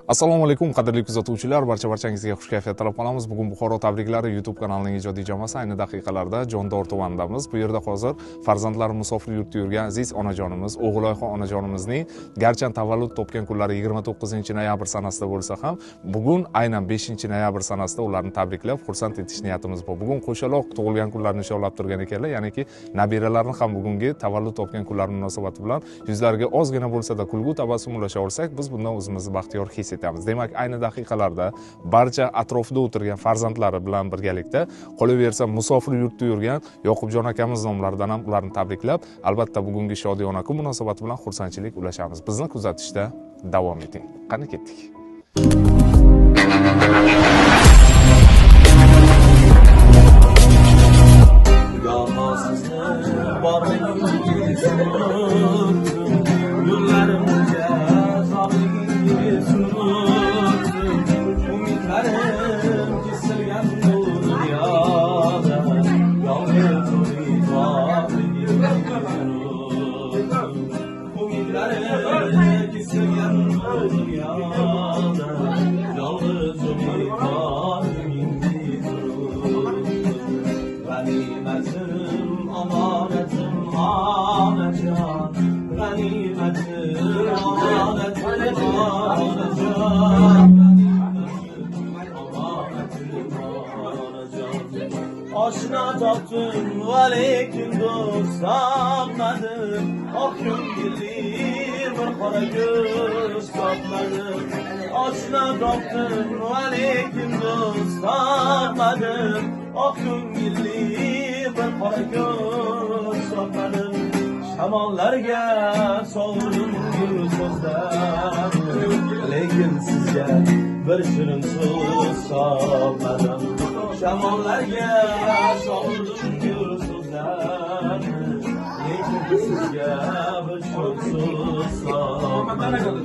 Assalomu alaykum qadrli kuzatuvchilar, barchangizga xush kayfiyat tilab qolamiz. Bugun Buxoro tabriklari YouTube kanalining ijodiy jamoasi ayni daqiqalarda Jondor tumanidamiz. Bu yerda hozir farzandlari musofir yurtda yurgan aziz onajonimiz, O'g'iloyxon onajonimizning garchi tavallud topgan kunlari 29-noyabr sanasida bo'lsa ham, bugun aynan 5-noyabr sanasida ularni tabriklab, xursand etish niyatimiz bor. Bugun qo'shaloq tug'ilgan kunlarini nishonlab turgan ekanlar, ya'niki nabiralarni ham bugungi tavallud topgan kunlari munosabati bilan yuzlariga ozgina bo'lsa-da kulgu tabassum ulasha olsak, biz bundan o'zimizni baxtiyor his etamiz. Demak, ayni daqiqalarda barcha atrofida o'tirgan farzandlari bilan birgalikda, qolaversa musofir yurtda yurgan Yoqubjon akamiz nomlaridan ham ularni tabriklab, albatta bugungi shodiyona kun munosabati bilan xursandchilik ulashamiz. Bizni kuzatishda davom eting. Qani ketdik. Aşna taptım valekin dostamadım. Akın gelir bir kara göz tapmadım. Aşna taptım valekin dostamadım. Akın gelir bir kara göz tapmadım. Şamanlarga soğudum bir sözler. Lekin sizge bir şirin söz sapmadım. Şamanlarga soğudum bir sözler. Lekin sizge bir şirin söz sapmadım.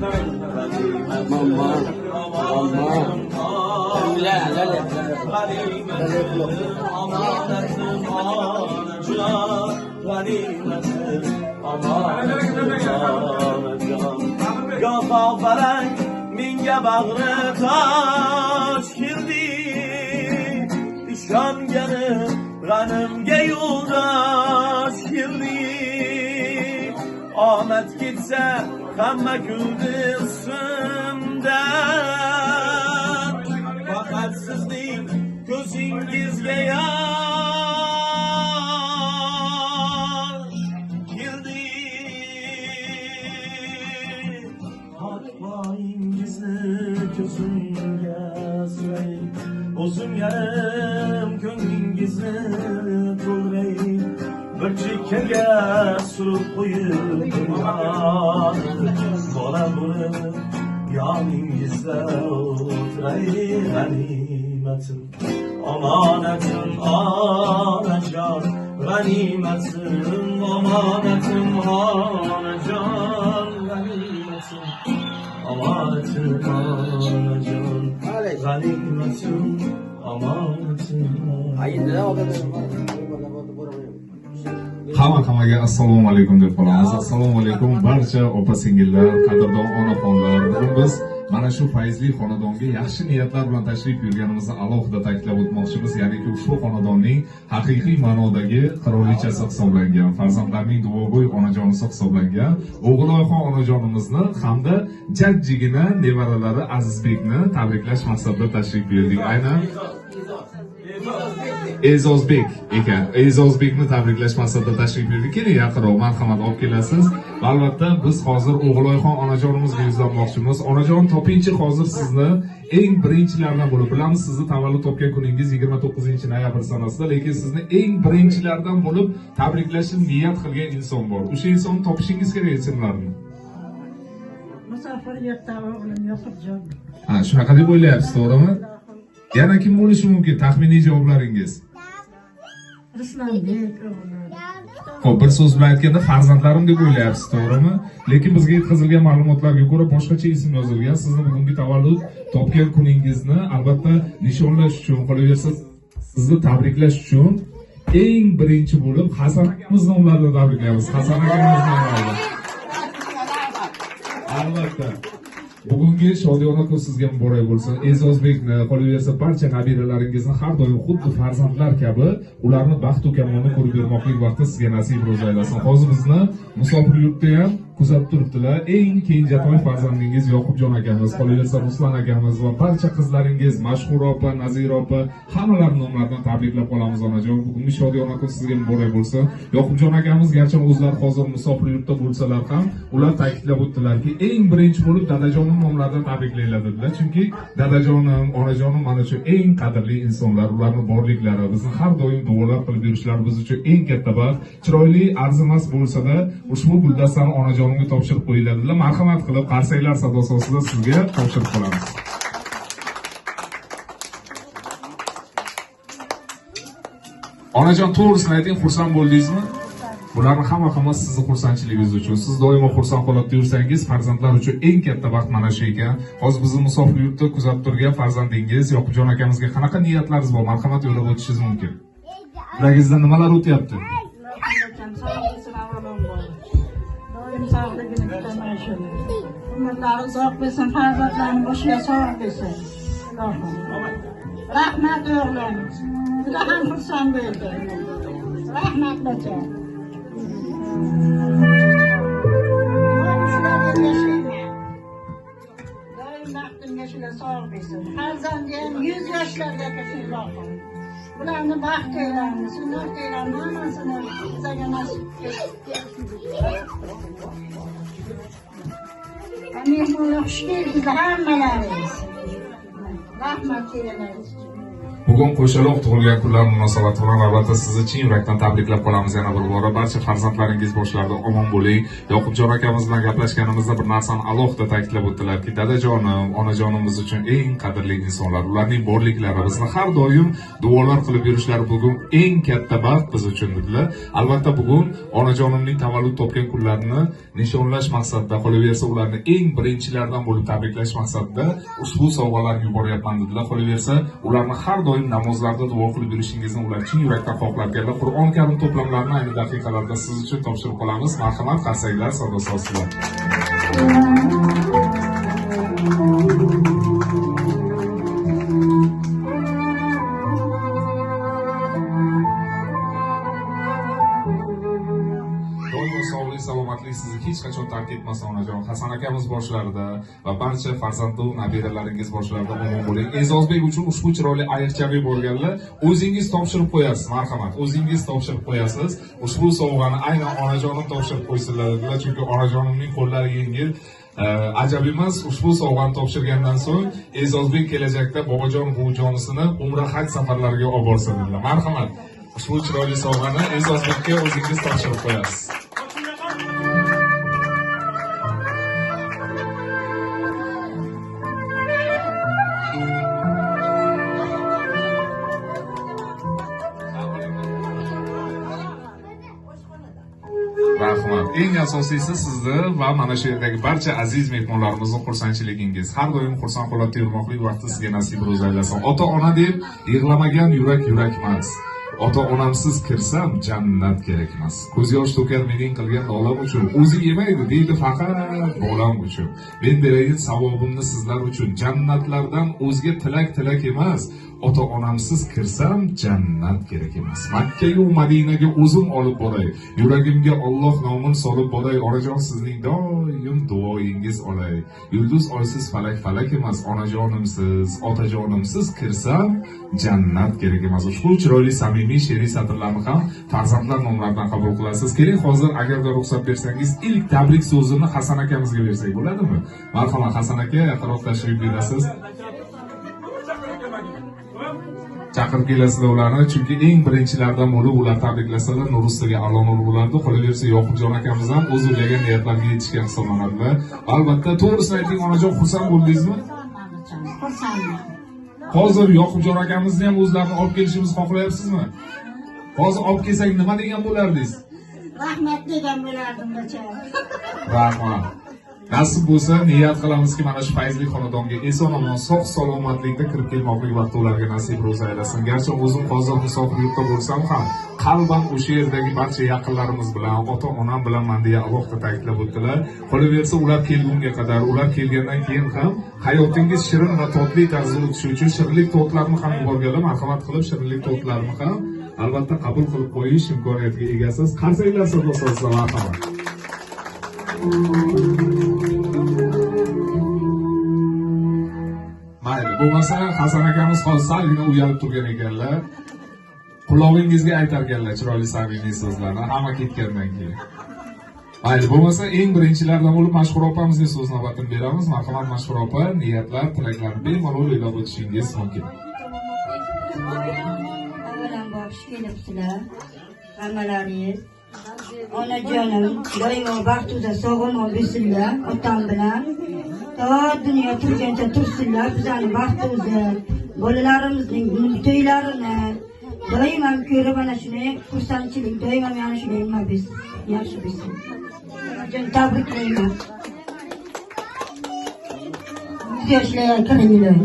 Amanetim anacan. Ganimetim anacan. Yopa felek minge bağrı taş girdi. İşangenim g'animga yo'ldosh kirdi. Omad ketsa hamma kuldi üstümden. Faqat sizning ko'zingizga yosh kirdi. Hatboyingizni ko'zimga suray, o'zim yarim ko'nglingizni to'ldiray. Bir chekkaga surib qo'yib bola bo'lib yoningizda o'tiray. G'animatim omonatim onajon, g'animatim omonatim onajon, g'animatim omonatim onajon, g'animatim omonatim. Hammaga assalomu alaykum deb qolamiz. Assalomu alaykum barcha opa-singillar, qadrdon onaxonlar. Bugun biz mana shu fayzli xonadonga yaxshi niyatlar bilan tashrif buyurganimizni alohida ta'kidlab o'tmoqchimiz. Ya'niki ushbu xonadonning haqiqiy ma'nodagi qirolichasi hisoblangan, farzandlarning duogo'y onajonisi hisoblangan O'g'iloyxon onajonimizni hamda jajjigina nevaralari Azizbekni tabriklash maqsadida tashrif buyurdik. Aynan E'zozbek ekan. E'zozbekni tabriklash maqsadida tashrif buyurdik. Keling yaqinroq, marhamat olib kelasiz. Albatta biz hozir O'g'iloyxon onajonimizga yuzlanmoqchimiz. Onajon, topinchi hozir sizni eng birinchilardan bo'lib, bilamiz sizni tavallud topgan kuningiz 29-noyabr sanasida, lekin sizni eng birinchilardan bo'lib tabriklashni niyat qilgan inson bor. O'sha insonni topishingiz kerak isimlarni. Musofir yurtda o'g'lim Yoqubjon. Ha, shunaqa deb o'ylayapsiz, to'g'rimi? Yana kim bo'lishi mumkin? Taxminiy javoblaringiz. Ruslanbek o'g'lim. Xo'p, bir so'z bilan aytganda farzandlarim deb o'ylayapsiz, to'g'rimi? Lekin bizga yetkazilgan ma'lumotlarga ko'ra boshqacha ism yozilgan. Sizni bugungi tavallud topgan kuningizni albatta nishonlash uchun, qolaversa sizni tabriklash uchun eng birinchi bo'lib Hasan akamiz nomlaridan tabriklaymiz. Hasan akamiz nomlarida. Albatta. Bugungi shodiyona kun sizga muborak bo'lsin. E'zozbekni, qolaversa barcha nabiralaringizni har doim xuddi farzandlar kabi ularni baxt va kamolni ko'rib bermoqlik vaqti sizga nasib ro'za aylasin. Hozir bizni musofir yurtda ham kuzatib turibdilar. Eng kenjatoy farzandingiz Yoqubjon akamiz, qolaversa Ruslan akamiz va barcha qizlaringiz Mashhura opa, Nazira opa hammalarining nomlaridan tabriklab qolamiz onajon. Bugungi shodiyona kun sizga muborak bo'lsin. Yoqubjon akamiz garchi o'zlari hozir musofir yurtda bo'lsalar ham, ular ta'kidlab o'tdilarki, eng birinchi bo'lib dadajonim nomlaridan tabriklaylar dedilar. Chunki dadajonim, onajonim mana shu eng qadrli insonlar, ularning borliklari bizni har doim duolar qilib yurishlari biz uchun eng katta baxt. Chiroyli, arzimas bo'lsa-da, ushbu guldastani onajonimga topshirib qo'yiladilar. Marhamat qilib qarsaklar sadosi ostida sizga topshirib qolamiz. Onajon, to'g'risini ayting, xursand bo'ldingizmi? Bularning hammasi sizni xursandchiligingiz uchun. Siz doimo xursand qolib yursangiz, farzandlar uchun eng katta baxt mana shu ekan. Hozir bizni musofir yurtda kuzatib turgan farzandingiz Yoqubjon akamizga qanaqa niyatlaringiz bor? Marhamat yo'llab o'tishingiz mumkin. Yuragingizdan nimalar o'tyapti? Doim sog'ligini kutaman shu. Umrlari uzoq bo'lsin, farzandlarni boshiga sog' bo'lsin. Ilohim. Rahmat o'g'lim. Juda ham xursand bo'ldim. Rahmat bachcha. Doim baxtimga shular sog' bo'lsin. Farzandi ham 100 yoshlarga kirsin Ilohim. Bularni baxt eylami, sunnat eylami, hammasini bizga nasib etsin. Mehmonlar xush keldingiz hammalaringiz. Rahmat eyleyin. Bugun qo'shaloq tug'ilgan kunlar munosabati bilan albatta sizni chin yurakdan tabriklab qolamiz yana bir bora. Barcha farzandlaringiz boshlarida omon bo'ling. Yoqubjon akamiz bilan gaplashganimizda bir narsani alohida ta'kidlab o'tdilarki, dadajonim, onajonimiz uchun eng qadrli insonlar, ularning borliklari bizni har doim duolar qilib yurishlari bugun eng katta baxt biz uchun dedilar. Albatta bugun onajonimning tavallud topgan kunlarini nishonlash maqsadida, qolaversa ularni eng birinchilardan bo'lib tabriklash maqsadida ushbu sovg'alarni yuboryapman dedilar. Qolaversa ularni har doim namozlarda duo qilib yurishingizni ular chin yurakdan xohlarkanlar. Qur'on Karim to'plamlarini ayni daqiqalarda siz uchun topshirib qolamiz. Marhamat, qarsaklar sadosi ostida. Salomatlik sizni hech qachon tark etmasin onajon. Hasan akamiz boshlarida va barcha farzandu nabiralaringiz boshlarida omon bo'ling. E'zozbek uchun ushbu chiroyli ayiqchaga borganlar, o'zingiz topshirib qo'yasiz. Marhamat, o'zingiz topshirib qo'yasiz. Ushbu sovg'ani aynan onajonim topshirib qo'ysinlar dedilar, chunki onajonimning qo'llari yengil. Ajab emas, ushbu sovg'ani topshirgandan so'ng E'zozbek kelajakda bobojon buvijonisini umra haj safarlariga olib borsa dedilar. Marhamat, ushbu chiroyli sovg'ani E'zozbekka o'zingiz topshirib qo'yasiz. Rahmat. Eng asosiysi sizni va mana shu yerdagi barcha aziz mehmonlarimizning xursandchiligingiz. Har doim xursand qolib yurmoqlik vaqti sizga nasib ro'za aylasin. Ota-ona deb yig'lamagan yurak emas. Ota-onamsiz kirsam jannat kerak emas. Ko'z yosh to'kar mening qilgan olam uchun. O'zi yemaydi deydi faqat bolam uchun. Men berayin savobimni sizlar uchun. Jannatlardan o'zga tilak emas. Ota-onamsiz kirsam jannat kerak emas. Makka yu Madinaga o'zim olib boray. Yuragimga Alloh nomini solib boray. Onajon sizning doim duoyingiz olay. Yulduz oysiz falak emas. Onajonimsiz, otajonimsiz kirsam jannat kerak emas. Ushbu chiroyli samimiy she'riy satrlarni ham farzandlar nomlaridan qabul qilasiz. Keling, hozir agarda ruxsat bersangiz, ilk tabrik so'zini Hasan akamizga bersak bo'ladimi? Marhamat Hasan aka, yaqinroq tashrif buyurasiz. Chaqirib kelasizlar ularni, chunki eng birinchilardan bo'lib ular tabriklasalar nur ustiga a'lo nur bo'lardi. Qolaversa Yoqubjon akamiz ham o'z o'ylagan niyatlarga yetishgan hisoblanadilar. Albatta, to'g'risini ayting onajon, xursand bo'ldingizmi? Xursandman. Hozir Yoqubjon akamizni ham o'zlarini olib kelishimizni xohlayapsizmi? Hozir olib kelsak nima degan bo'lardingiz? Rahmat degan bo'lardim bachcha. Rahmat. Nasib bo'lsa, niyat qilamizki, mana shu fayzli xonadonga eson-omon, sog' salomatlikda kirib kelmoqlik vaqti ularga nasib ro'za aylasin. Garchi o'zim hozir musofir yurtda bo'lsam ham, qalban o'sha yerdagi barcha yaqinlarimiz bilan, ota-onam bilan men deya alohida ta'kidlab o'tdilar. Qolaversa, ular kelgunga qadar, ular kelgandan keyin ham hayotingiz shirin va totli tarzda o'tishi uchun shirinlik tortlarini ham yuborganlar, marhamat qilib shirinlik tortlarini ham albatta qabul qilib qo'yish imkoniyatiga egasiz. Qarsanglar sirdo'slar, marhamat. Mayli, bo'lmasa Hasan akamiz hozir salgina uyalib turgan ekanlar. Qulog'ingizga aytarkanlar chiroyli samimiy so'zlarni hamma ketgandan keyin. Mayli, bo'lmasa eng birinchilardan bo'lib Mashhur opamizga so'z navbatini beramiz. Marhamat Mashhur opa, niyatlar, tilaklarni bemalol e'lon etishingiz mumkin. Avvalambor xush kelibsizlar. Hammalaringiz onajonim doimo baxtida sog'-omon bo'lsinlar, otam bilan to dunyo turgancha tursinlar. Bizning baxtimizni, bolalarimizning to'ylarini doim ham ko'rib, mana shunday xursandchilik, doim ham yana shunday nima bo'lsin, yaxshi bo'lsin. Onajon tabriklayman. Yoshlar kiringlar.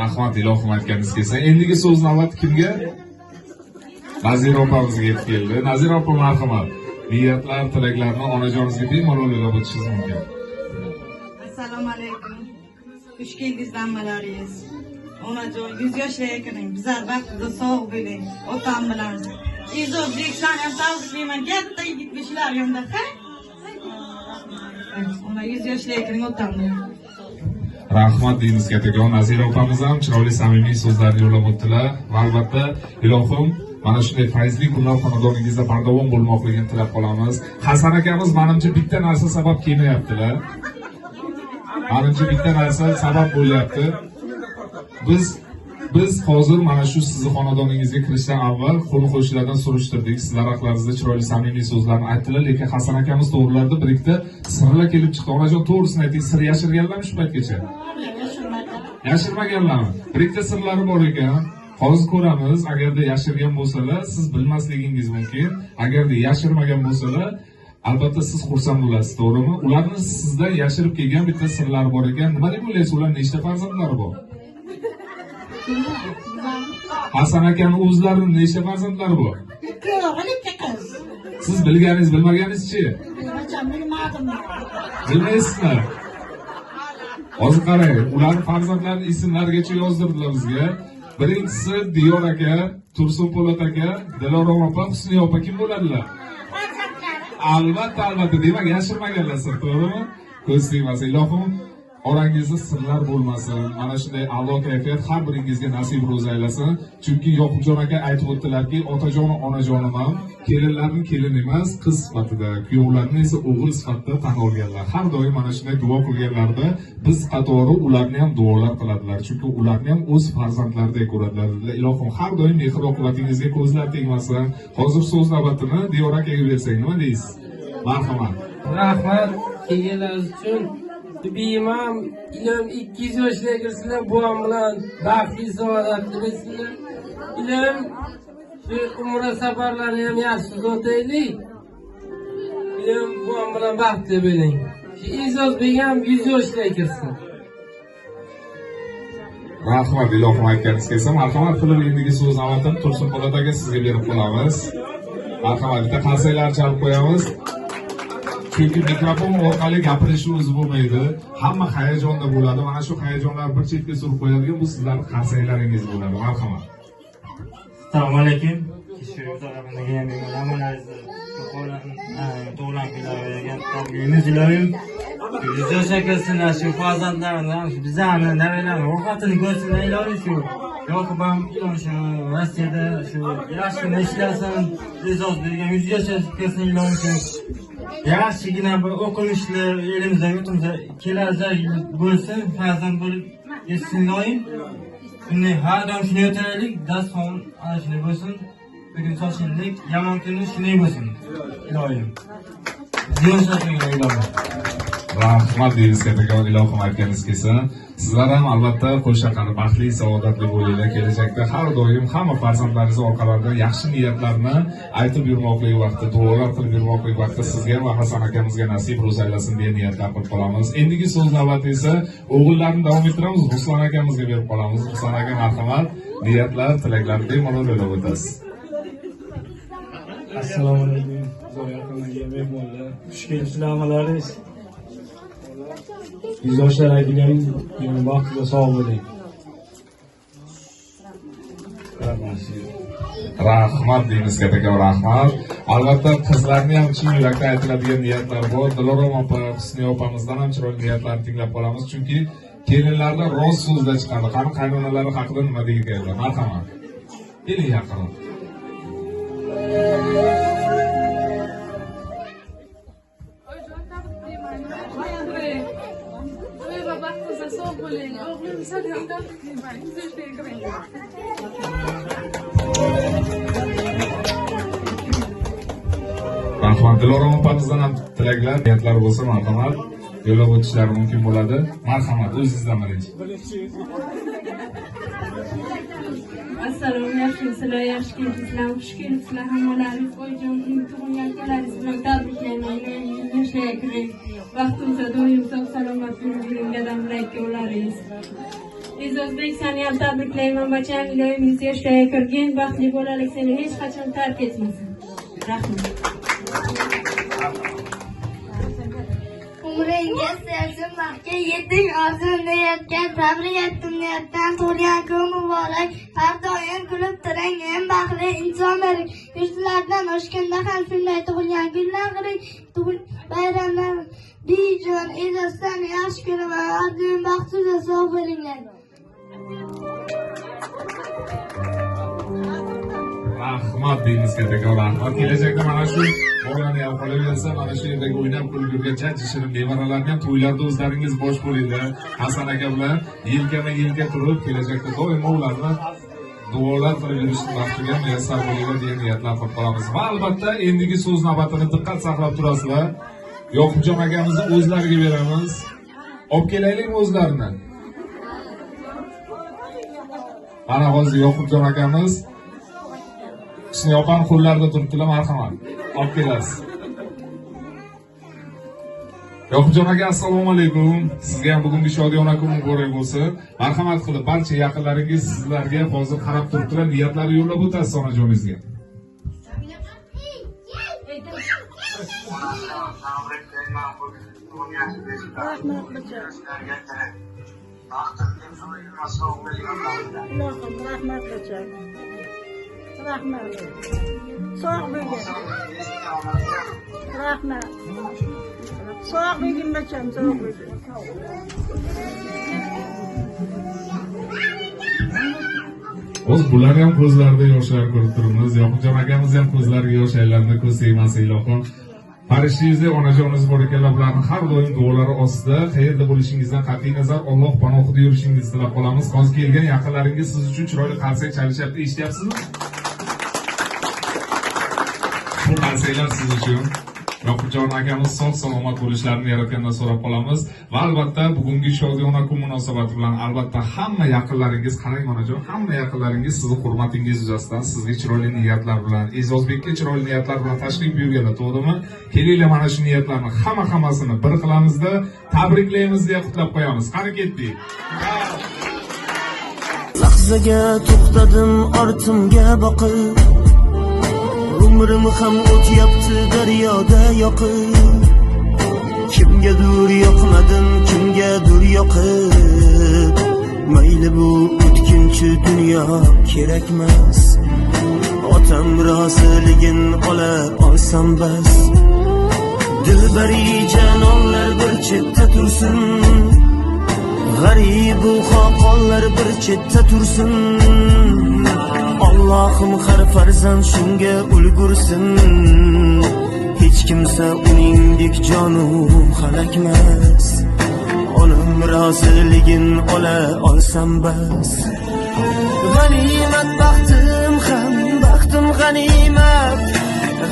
Rahmat, ilohim aytganingiz kelsa. Endigi so'z navbati kimga? Nazira opamizga yetib keldi. Nazira opa, marhamat. Niyatlar, tilaklarni onajoningizga bemalol e'lon etishingiz mumkin. Assalomu alaykum. Xush keldingiz hammalaringiz. Onajon 100 yoshlarga kiring. Bizlar vaqtida sog' bo'ling. Otam bilan. Izodbek sana tabriklayman. Katta yigitlar yonda. Ona 100 yoshlarga kiring otam bilan. Rahmat deymiz kattakon. Nazira opamiz ham chiroyli samimiy so'zlarni yo'llab o'tdilar. Va albatta, ilohim mana shunday fayzli kunlar xonadoningizda bardavom bo'lmoqligini tilab qolamiz. Hasan akamiz menimcha bitta narsa sabab kelmayaptilar. Menimcha bitta narsa sabab bo'lyapti. Biz hozir mana shu sizni xonadoningizga kirishdan avval qo'ni-qo'shnilardan surishtirdik. Sizlar haqlaringizda chiroyli samimiy so'zlarni aytdilar, lekin Hasan akamiz to'g'rilarda bir ikkita sirlar kelib chiqdi. Onajon, to'g'risini ayting, sir yashirganlarmi shu paytgacha? Yashirmaganlarmi? Bir ikkita sirlari bor ekan. Hozir ko'ramiz, agarda yashirgan bo'lsalar, siz bilmasligingiz mumkin. Agarda yashirmagan bo'lsalar, albatta siz xursand bo'lasiz, to'g'rimi? Ularni sizdan yashirib kelgan bitta sirlari bor ekan. Nima deb o'ylaysiz, ular nechta farzandlari bor? Hasan akaning o'zlarining nechta farzandlari bor? Ikki qiz. Siz bilganingiz, bilmaganingiz-chi? Bilmaysizlar. Hozir qarang, ularning farzandlarining ismlarigacha yozdirdilar bizga. Birinchisi Diyor aka, Tursun Po'lat aka, Dilorom opa, Husniy opa kim bo'ladilar? Albatta, demak yashirmaganlar sir, to'g'rimi? Ko'z tegmasin, ilohim orangizda sirlar bo'lmasin. Mana shunday a'lo kayfiyat har biringizga nasib ro'za aylasin. Chunki Yoqubjon aka aytib o'tdilarki, otajon va onajonim ham kelinlarning kelin emas, qiz sifatida, kuyovlarni esa o'g'il sifatida tan olganlar. Har doim mana shunday duo qilganlarda biz qatori ularni ham duolar qiladilar. Chunki ularni ham o'z farzandlaridek ko'radilar. Ilohim har doim mehr oqibatingizga ko'zlar tegmasin. Hozir so'z navbatini Diyor akaga bersang, nima deysiz? Marhamat. Rahmat kelganingiz uchun. Bimam ilm 200 yoshga kirsinlar, buam bilan baxtli saodatli bo'lsinlar. Ilm shu umra safarlarini ham yaxshi o'taylik. Ilm buam bilan baxtli bo'ling. Shu Izozbek ham 100 yoshga kirsin. Rahmat, ilohim aytganingiz kelsa, marhamat qilib endigi so'z navbatini Tursun Po'lat aka sizga berib qolamiz. Marhamat, bitta qarsaklar chalib qo'yamiz. Chunki mikrofon orqali gapirish o'zi bo'lmaydi. Hamma hayajonda bo'ladi. Mana shu hayajonlarni bir chetga surib qo'yadigan bu sizlarning qarsaylaringiz bo'ladi. Marhamat. Assalomu alaykum. Kishirlarga ham namunangizni to'g'lan qilavergan tabriklaymiz ilohim. Yuzyosh akasilar shu farzandlarini ham bizlarni navaralarni ro'yxatini ko'rsinlar ilohim shu. Yoqub ham shu Rossiyada shu yaxshigina ishlasin. Izozbekga 100 yoshga kirsin ilohim shu. Yaxshigina bir o'qimishli elimizda yurtimizda kelajak bo'lsin, farzand bo'lib yetsin ilohim. Shunday har doim shunday o'taylik, dasturxon ana shunday bo'lsin. Bugun sochinlik, yomon kunni shunday bo'lsin ilohim. Ziyon sochinlik ilohim. Rahmat deymiz kattakon, ilohim aytganingiz kelsin. Sizlar ham albatta qo'shaqari baxtli, saodatli bo'linglar. Kelajakda har doim hamma farzandlaringiz orqalaridan yaxshi niyatlarni aytib yurmoqlik vaqti, duolar qilib yurmoqlik vaqti sizga va Hasan akamizga nasib ro'zaylasin deya niyatlar qilib qolamiz. Endigi so'z navbati esa o'g'illarni davom ettiramiz. Ruslan akamizga berib qolamiz. Ruslan aka marhamat, niyatlar, tilaklar bemalol yo'llab o'tasiz. Assalomu alaykum. Zoyaqonaga mehmonlar. Xush kelibsizlar amalarimiz. Yüz yoshlar aytilgan vaqtida sog' bo'ling. Rahmat deymiz kattakon, rahmat. Albatta qizlarni ham chin yurakdan aytiladigan niyatlar bor. Dilorom opa, Husniya opamizdan ham chiroyli niyatlarni tinglab qolamiz, chunki kelinlarda rost so'zlar chiqadi. Qani qaynonalari haqida nima deydilar? Marhamat. Keling yaqinroq. Rahmat, Dilorom opamizdan ham tilaklar, niyatlar bo'lsa marhamat yo'llab o'tishlari mumkin bo'ladi. Marhamat, o'zingizdan birinchi. Assalomu alaykum, sizlar yaxshi kelibsizlar, xush kelibsizlar hammalaringiz. Oyijon, tug'ilgan kunlaringiz bilan tabriklayman. Yoshlarga kiring, vaqtimizda doim sog' salomat yuring, dadam rakkovlaringiz. O'zbek, seni ham tabriklayman, bacham. Iloyingiz yoshlarga kirgin, baxtli bolalik seni hech qachon tark etmasin. Rahmat. Umringa sezim baxtga yeting, orzum niyatga tabrik etdim, niyatdan tug'ilgan kun muborak. Har doim kulib turing, eng baxtli inson bo'ling. Yurtlardan oshganda ham shunday tug'ilgan kunlar qiling. Bayramlar bijon izosdan yaxshi kun va har doim baxtli sog' bo'linglar. Rahmat deymiz kattakon, rahmat. Kelajakda mana shu bolani ham qolaversa, mana shu yerdagi o'ynab kulib yurgan jajji shirin nevaralarni ham to'ylarda o'zlaringiz bosh bo'linglar. Hasan aka bilan yelkama-yelka turib, kelajakda doimo ularni duolar qilib yurish baxtiga muyassar bo'linglar degan niyatlar qilib qolamiz. Va albatta endigi so'z navbatini diqqat saqlab turasizlar. Yoqubjon akamizni o'zlariga beramiz. Olib kelaylikmi o'zlarini? Mana hozir Yoqubjon akamiz Husniya opam qo'llarida turibdilar, marhamat. Olib kelasiz. Yoqubjon aka, assalomu alaykum. Sizga ham bugungi shodiyona kun muborak bo'lsin. Marhamat qilib barcha yaqinlaringiz sizlarga hozir qarab turibdilar, niyatlari yo'llab o'tasiz onajoningizga. Rahmat bacham. Rahmat. Sog' bo'ling. Rahmat. Sog' bo'ling bacham, sog' bo'ling. O'z bular ham ko'zlarida yoshlar ko'rib turibmiz. Yoqubjon akamiz ham ko'zlariga yosh aylanadi, ko'z tegmasa ilohim. Farishtangizdek onajoningiz bor ekanlar, ularni har doim duolari ostida, qayerda bo'lishingizdan qat'iy nazar Alloh panohida yurishingizni tilab qolamiz. Hozir kelgan yaqinlaringiz siz uchun chiroyli qarsak chalishyapti, eshityapsizmi? Bu qarsaklar siz uchun. Yoqubjon akamiz sog' salomat bo'lishlarini yaratgandan so'rab qolamiz. Va albatta bugungi shodiyona kun munosabati bilan albatta hamma yaqinlaringiz, qarang onajon, hamma yaqinlaringiz sizni hurmatingiz yuzasidan sizga chiroyli niyatlar bilan, E'zozbekka chiroyli niyatlar bilan tashrif buyurganda to'g'rimi? Kelinglar, mana shu niyatlarni hammasini bir qilamizda, tabriklaymiz deya qutlab qo'yamiz. Qani ketdik. Lahzaga to'xtadim, ortimga boqib, umrim ham o'tyapti daryoda yoqib. Kimgadir yoqmadim, kimgadir yoqib. Mayli bu o'tkinchi dunyo kerakmas. Otam roziligin ola olsam bas. Dilbari janonlar bir chetda tursin. G'aribu xoqonlar bir chetda tursin. Allohim har farzand shunga ulgursin. Hech kimsa uningdek jonu xalakmas. Onam roziligin ola olsam bas. G'animat baxtim ham, baxtim g'animat.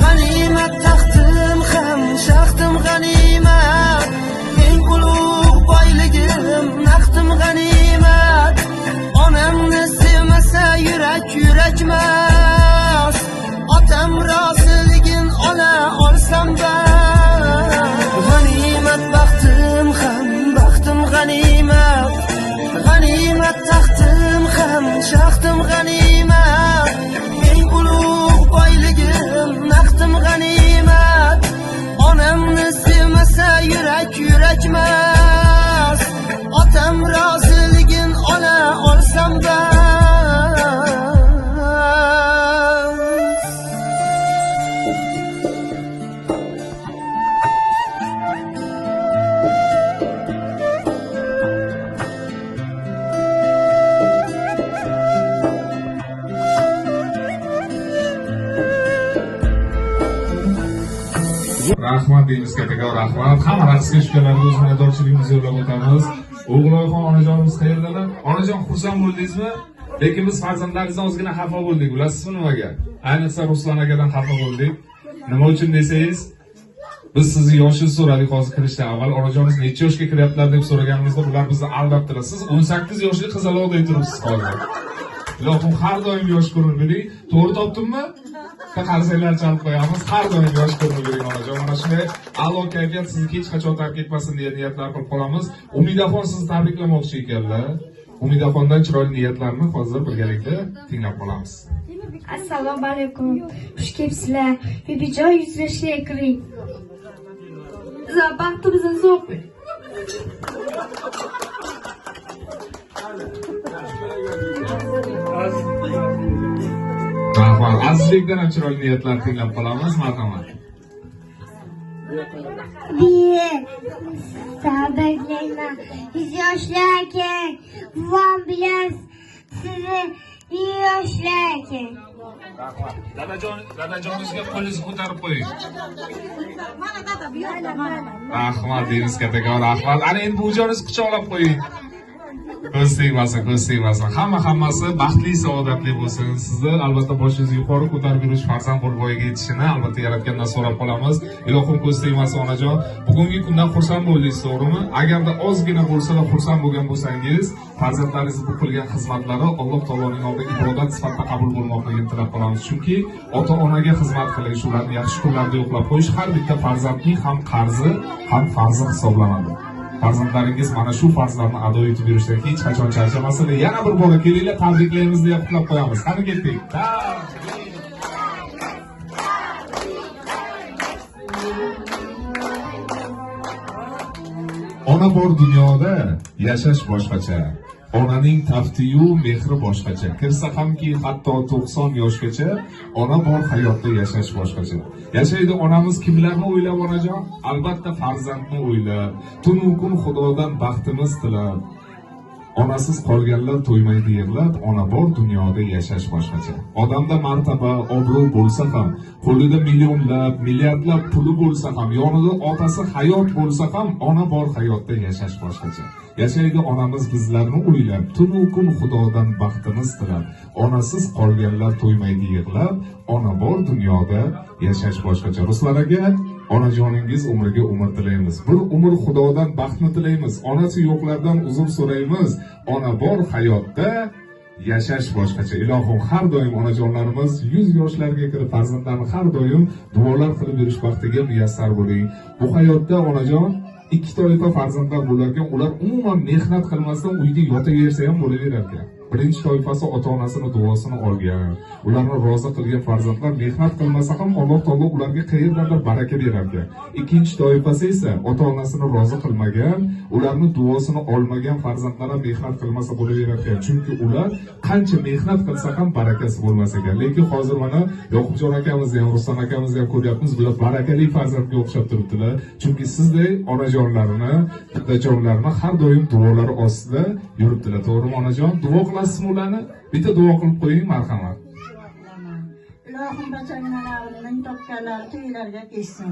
G'animat taxtim ham, shaxtim g'animat. Eng davlat taxtim ham shaxtim g'animat, eng ulug' boyligim naqdim g'animat. Onamni sevmasa yurak yurakmas, otam roziligin ola olsam bas. Rahmat deymiz, kattakon rahmat. Hamma raqsga tushganlarga o'z minnatdorchiligimizni yo'llab o'tamiz. O'g'iloyxon onajonimiz qayerdalar? Onajon, xursand bo'ldingizmi? Lekin biz farzandlaringizdan ozgina xafa bo'ldik. Bilasizmi nimaga? Ayniqsa Ruslan akadan xafa bo'ldik. Nima uchun desangiz, biz sizni yoshingizni so'radik hozir kirishdan avval. Onajoningiz necha yoshga kiryaptilar deb so'raganimizda ular bizni albatdilar. Siz 18 yoshli qizaloqday turibsiz hozir. Ilohim har doim yosh ko'rinib yuring. To'g'ri topdimmi? Qarsaklar chalib qo'yamiz. Har doim yosh ko'rinib yuring onajon. Mana shunday a'lo kayfiyat sizni hech qachon tark etmasin deya niyatlar qilib qolamiz. Umidaxon sizni tabriklamoqchi ekanlar. Umidaxondan chiroyli niyatlarni hozir birgalikda tinglab qolamiz. Assalomu alaykum. Xush kelibsizlar. Bebijon yuzlashga kiring. Bizlar baxtimizni zo'r. Rahmat. Azizlikdan ham chiroyli niyatlar tinglab qolamiz. Marhamat. Tabriklayman. 100 yoshlar ekan. Buvam bilan sizni 100 yoshlar ekan. Rahmat. Dadajoningizga qo'lingizni ko'tarib qo'ying. Rahmat deymiz, kattakon rahmat. Ana endi buvijoningizni quchoqlab qo'ying. Ko'z tegmasin. Hammasi baxtli, saodatli bo'lsin. Sizni albatta boshingizni yuqori ko'tarib yurish, farzand bo'lib voyaga yetishini albatta Yaratgandan so'rab qolamiz. Ilohim ko'z tegmasin onajon. Bugungi kundan xursand bo'ldingiz, to'g'rimi? Agarda ozgina bo'lsa-da xursand bo'lgan bo'lsangiz, farzandlaringiz bu qilgan xizmatlari Alloh taoloning oldida ibodat sifatida qabul bo'lmoqligini tilab qolamiz. Chunki ota-onaga xizmat qilish, ularni yaxshi kunlarda yo'qlab qo'yish har bitta farzandning ham qarzi, ham farzi hisoblanadi. Farzandlaringiz mana shu farzlarni ado etib yurishdan hech qachon charchamasin. Yana bir bora kelinglar, tabriklaymiz deya qutlab qo'yamiz. Qani ketdik. Ona bor dunyoda yashash boshqacha. Onaning taftiyu mehri boshqacha. Kirsa hamki hatto 90 yoshgacha ona bor hayotda yashash boshqacha. Yashaydi onamiz kimlarni o'ylab onajon? Albatta farzandni o'ylab, tun-u kun Xudodan baxtimiz tilab. Onasiz qolganlar to'ymaydi yig'lab, ona bor dunyoda yashash boshqacha. Odamda martaba, obro' bo'lsa ham, qo'lida millionlab, milliardlab puli bo'lsa ham, yonida otasi hayot bo'lsa ham, ona bor hayotda yashash boshqacha. Yashaydi onamiz bizlarni o'ylab, tun-u kun Xudodan baxtimiz tilab. Onasiz qolganlar to'ymaydi yig'lab, ona bor dunyoda yashash boshqacha. Ruslan aka, onajoningiz umriga umr tilaymiz. Bir umr Xudodan baxtni tilaymiz. Onasi yo'qlardan uzr so'raymiz. Ona bor hayotda yashash boshqacha. Ilohim har doim onajonlarimiz 100 yoshlarga kirib farzandlarni har doim duolar qilib yurish baxtiga muyassar bo'ling. Bu hayotda onajon ikki toifa farzandlar bo'lar ekan, ular umuman mehnat qilmasdan uyda yotaversa ham bo'laverar ekan. Birinchi toifasi ota-onasini duosini olgan, ularni rozi qilgan farzandlar mehnat qilmasa ham Alloh taolo ularga qayerdandir baraka berar ekan. Ikkinchi toifasi esa ota-onasini rozi qilmagan, ularni duosini olmagan farzandlar ham mehnat qilmasa bo'laverar ekan. Chunki ular qancha mehnat qilsa ham barakasi bo'lmas ekan. Lekin hozir mana Yoqubjon akamizni ham, Ruslan akamizni ham ko'ryapmiz, bular barakali farzandga o'xshab turibdilar. Chunki sizdek onajonlarni, dadajonlarni har doim duolari ostida yuribdilar. To'g'rimi onajon? Duo qilasizmi ularni? Bitta duo qilib qo'ying, marhamat. Ilohim bachangalarimning topganlari to'ylarga ketsin.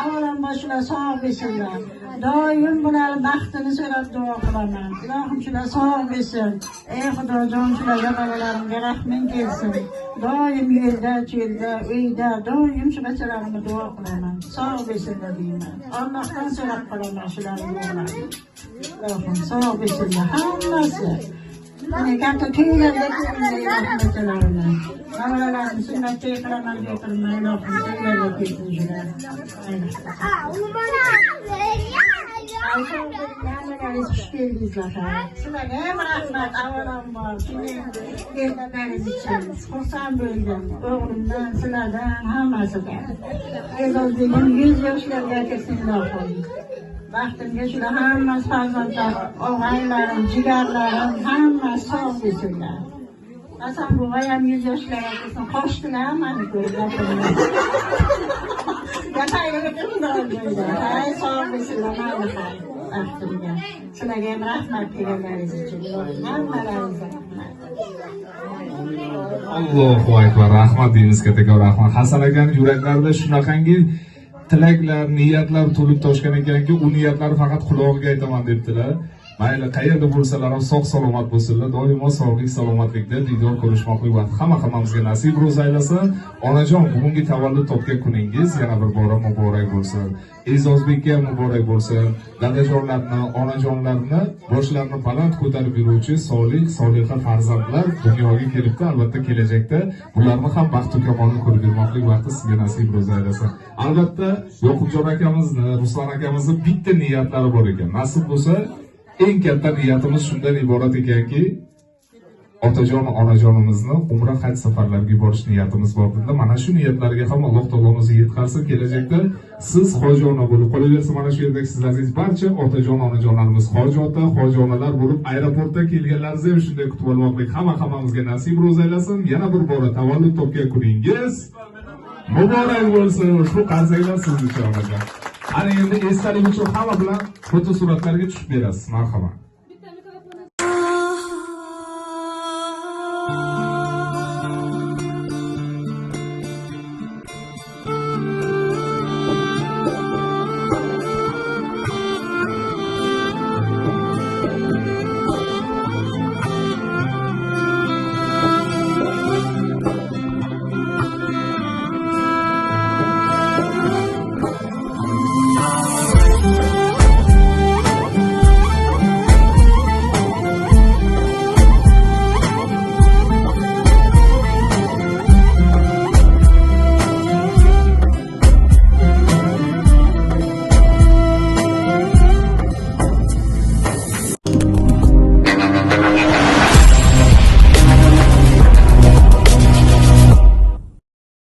Avvalambor shular sog' bo'lsinlar. Doim bular baxtini so'rab duo qilaman. Ilohim shular sog' bo'lsin. Ey Xudojon, shularga bolalarimga rahming kelsin. Doim yo'lda, cho'lda, uyda doim shu bachalarimga duo qilaman. Sog' bo'lsinlar deyman. Allohdan so'rab qolaman shularni. Ilohim sog' bo'lsinlar hammasi. Hani katta to'ylarda ko'rganlarimni bolalarni sunnatga qilaman deb turmay, Ilohim to'ylarga keltirishlar. Hammangiz xush keldingizlar. Sizlarga ham rahmat avvalambor. Kelganlaringiz uchun xursand bo'ldim. O'g'limdan, sizlardan, hammasidan. E'zozligim 100 yoshlarga kirsin Ilohim. Baxtimga shular hammasi farzandlar, og'aylarim, jigarlarim hammasi sog' bo'lsinlar. Hasan buvay ham 100 yoshlarga kirsin. Qo'shdilar mani ko'rib gapirib. Hay sog' bo'lsinlar, ma'lumot. Baxtimga. Sizlarga ham rahmat kelganlaringiz uchun. Hammalaringizga rahmat. Allohu akbar, rahmat deymiz, kattakon rahmat. Hasan akaning yuraklarida shunaqangi tilaklar, niyatlar to'lib toshgan ekanki, u niyatlarni faqat qulog'iga aytaman debdilar. Mayli qayerda bo'lsalar ham sog' salomat bo'lsinlar, doimo sog'lik, salomatlikda diydor ko'rishmoqlik vaqt hammamizga nasib ro'z aylasin. Onajon, bugungi tavallud topgan kuningiz yana bir bora muborak bo'lsin. E'zozbekka muborak bo'lsin. Dadajonlarni, onajonlarni boshlarini baland ko'tarib yuruvchi solih, soliha farzandlar dunyoga kelibdi. Albatta kelajakda bularni ham baxt kamolini ko'rib yurmoqlik vaqti sizga nasib ro'z aylasin. Albatta Yoqubjon akamizni, Ruslan akamizni bitta niyatlari bor ekan. Nasib bo'lsa eng katta niyatimiz shundan iborat ekanki, otajon onajonimizni umra haj safarlariga borish niyatimiz bor edi. Mana shu niyatlarga ham Alloh taolomiz yetkazsin. Kelajakda siz hoji ona bo'lib qolaversa, mana shu yerdagi siz aziz barcha otajon onajonlarimiz hoji ota, hoji onalar bo'lib aeroportda kelganlaringizni ham shunday kutib olmoqlik hammamizga nasib ro'z aylasin. Yana bir bora tavallud topgan kuningiz muborak bo'lsin. Ushbu qarzaylar siz uchun onajon. Ana endi esdalik uchun hamma bilan fotosuratlarga tushib berasiz. Marhamat.